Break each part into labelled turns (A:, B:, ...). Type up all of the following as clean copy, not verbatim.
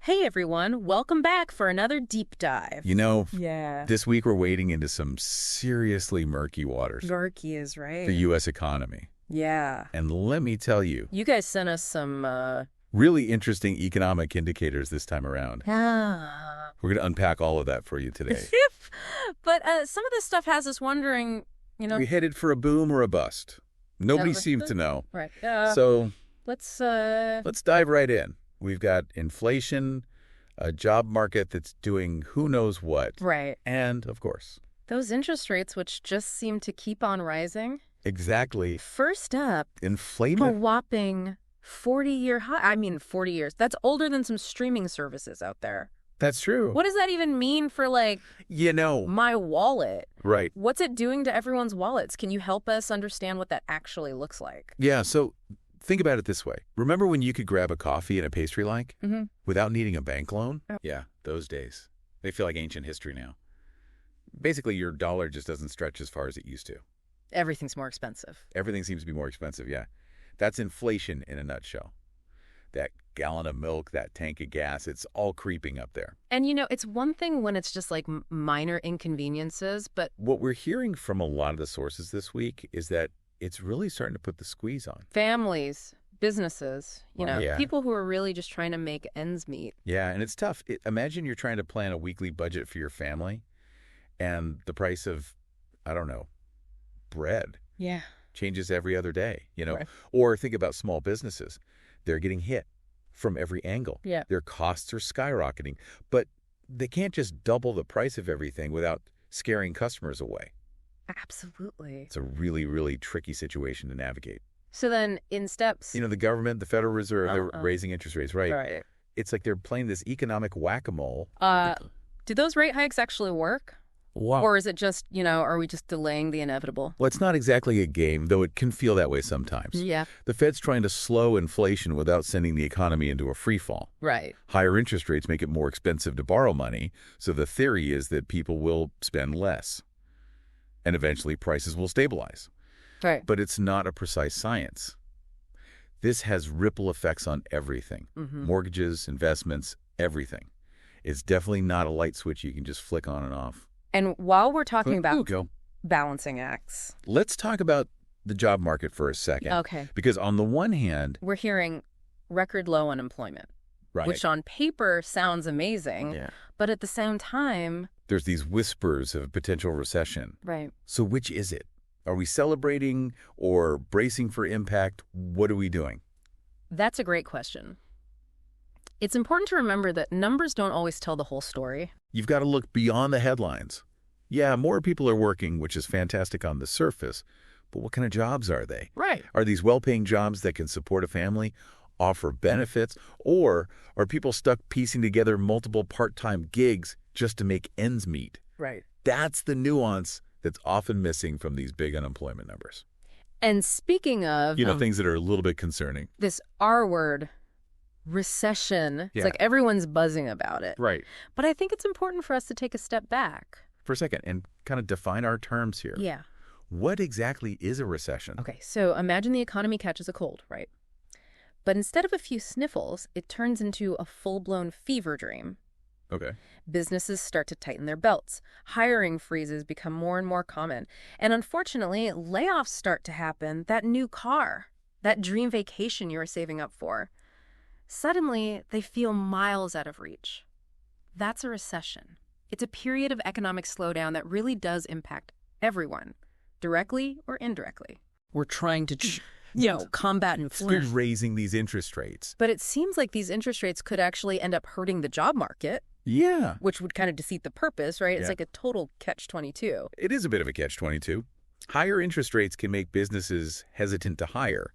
A: Hey everyone, welcome back for another deep dive.
B: Yeah.
A: This
B: week we're wading into some seriously murky waters.
A: Murky is right.
B: The U.S. economy.
A: Yeah.
B: And let me tell you.
A: You guys sent us some,
B: really interesting economic indicators this time around.
A: Ah.
B: We're going to unpack all of that for you today.
A: But some of this stuff has us wondering,
B: We headed for a boom or a bust? Nobody seems to know.
A: Right.
B: So
A: let's
B: dive right in. We've got inflation, a job market that's doing who knows what.
A: Right.
B: And, of course,
A: those interest rates, which just seem to keep on rising.
B: Exactly.
A: First up,
B: Inflated.
A: a whopping 40-year high. I mean, 40 years. That's older than some streaming services out there.
B: That's true.
A: What does that even mean for, my wallet?
B: Right.
A: What's it doing to everyone's wallets? Can you help us understand what that actually looks like?
B: Yeah, so think about it this way. Remember when you could grab a coffee and a pastry without needing a bank loan?
A: Oh.
B: Yeah, those days. They feel like ancient history now. Basically, your dollar just doesn't stretch as far as it used to.
A: Everything's more expensive.
B: Everything seems to be more expensive, yeah. That's inflation in a nutshell. That gallon of milk, that tank of gas, it's all creeping up there.
A: And, it's one thing when it's just like minor inconveniences, but
B: What we're hearing from a lot of the sources this week is that it's really starting to put the squeeze on.
A: families, businesses,
B: Yeah.
A: people who are really just trying to make ends meet.
B: Yeah, and it's tough. Imagine you're trying to plan a weekly budget for your family, and the price of, I don't know, bread
A: Yeah.
B: changes every other day,
A: Right.
B: Or think about small businesses. They're getting hit from every angle.
A: Yeah.
B: Their costs are skyrocketing, but they can't just double the price of everything without scaring customers away.
A: Absolutely.
B: It's a really, really tricky situation to navigate.
A: So then in steps.
B: The government, the Federal Reserve, they're
A: Uh-uh.
B: raising interest rates, right?
A: Right.
B: It's like they're playing this economic whack-a-mole.
A: Do those rate hikes actually work?
B: Wow.
A: Or is it just, are we just delaying the inevitable?
B: Well, it's not exactly a game, though it can feel that way sometimes.
A: Yeah.
B: The Fed's trying to slow inflation without sending the economy into a free fall.
A: Right.
B: Higher interest rates make it more expensive to borrow money, so the theory is that people will spend less. And eventually prices will stabilize.
A: Right.
B: But it's not a precise science. This has ripple effects on everything.
A: Mm-hmm.
B: Mortgages, investments, everything. It's definitely not a light switch you can just flick on and off.
A: And while we're talking
B: Ooh,
A: about
B: go.
A: balancing acts.
B: Let's talk about the job market for a second.
A: Okay.
B: Because on the one hand,
A: We're hearing record low unemployment,
B: right,
A: which on paper sounds amazing,
B: yeah,
A: but at the same time,
B: there's these whispers of potential recession.
A: right.
B: So which is it? Are we celebrating or bracing for impact? What are we doing?
A: That's a great question. It's important to remember that numbers don't always tell the whole story.
B: You've got to look beyond the headlines. Yeah, more people are working, which is fantastic on the surface, but what kind of jobs are they?
A: Right.
B: Are these well-paying jobs that can support a family, offer benefits, or are people stuck piecing together multiple part-time gigs just to make ends meet?
A: Right.
B: That's the nuance that's often missing from these big unemployment numbers.
A: And speaking of
B: Things that are a little bit concerning.
A: this R word, recession,
B: Yeah.
A: it's like everyone's buzzing about it.
B: Right.
A: But I think it's important for us to take a step back.
B: For a second, and kind of define our terms here.
A: Yeah.
B: What exactly is a recession?
A: Okay, so imagine the economy catches a cold, right? But instead of a few sniffles, it turns into a full-blown fever dream.
B: Okay.
A: Businesses start to tighten their belts. Hiring freezes become more and more common. And unfortunately, layoffs start to happen. That new car, that dream vacation you were saving up for, suddenly they feel miles out of reach. That's a recession. It's a period of economic slowdown that really does impact everyone, directly or indirectly. We're trying to, combat
B: We're
A: inflation.
B: raising these interest rates.
A: But it seems like these interest rates could actually end up hurting the job market,
B: Yeah.
A: which would kind of defeat the purpose, right? It's
B: Yeah.
A: like a total catch-22.
B: It is a bit of a catch-22. Higher interest rates can make businesses hesitant to hire.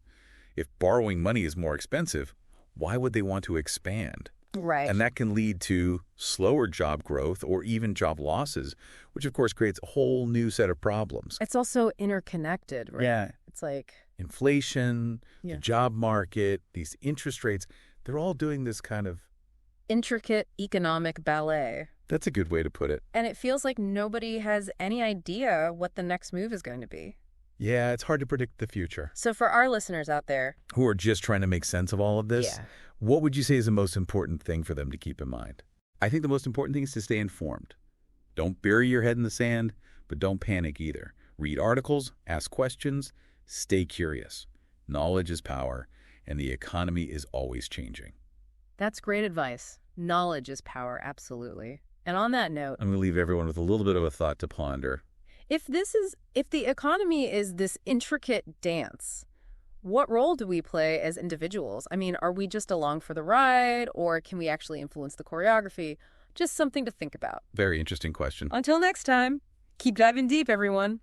B: If borrowing money is more expensive, why would they want to expand?
A: Right.
B: And that can lead to slower job growth or even job losses, which of course creates a whole new set of problems.
A: It's also interconnected, right?
B: Yeah.
A: It's like,
B: Inflation,
A: Yeah.
B: the job market, these interest rates, they're all doing this kind of,
A: intricate economic ballet.
B: that's a good way to put it.
A: And it feels like nobody has any idea what the next move is going to be.
B: Yeah, it's hard to predict the future.
A: So for our listeners out there,
B: Who are just trying to make sense of all of this,
A: yeah,
B: what would you say is the most important thing for them to keep in mind? I think the most important thing is to stay informed. Don't bury your head in the sand, but don't panic either. Read articles, ask questions, stay curious. Knowledge is power, and the economy is always changing.
A: that's great advice. Knowledge is power, absolutely. And on that note,
B: I'm going to leave everyone with a little bit of a thought to ponder.
A: if the economy is this intricate dance, what role do we play as individuals? I mean, are we just along for the ride, or can we actually influence the choreography? Just something to think about.
B: Very interesting question.
A: Until next time, keep diving deep, everyone.